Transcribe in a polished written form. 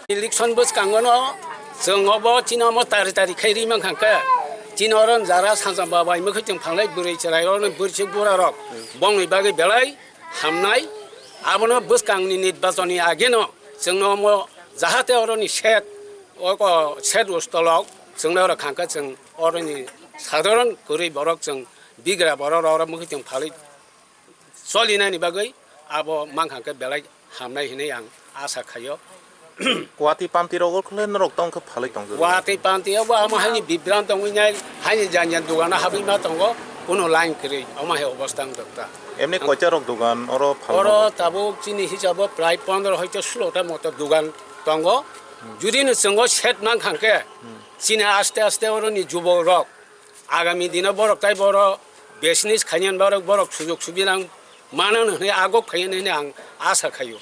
일릭선 버스 간 거는 정어버 지나면 따리따리 캐리면 간까 지나는 자라 산산바바 이거 그때 방라이 부르이처라요는 부르치 부라로 멍이 바게 별라이 함나이 아버는 버스 강니 닛 바선이 아게노 정노 뭐 자하테 어른이 셋 어거 셋 우스톨록 정나라 간까 정 어른이 사들은 그리 버럭 정 비그라 버러러 뭐 그때 발이 솔리나니 바게 아버 망간까 별라이 함나이 히네 양 아사카요 Wati pantiro gol klen rok tong ke phalik tong. Wati pantia wa ama hani bibran tong nyai hani janjan dugana habi ma tongo uno line kri ama he obostang dokta Emni kocha rok dugan oro phal. oro tabuk chini hisabo prai 15 hoito 16 ta moto dugan tongo judin songo set man khangke chini aste aste oro ni jubo rok agami dina borok tai boro business khanyan borok borok sujok subinang manan he agok khayen ne ang asa khayo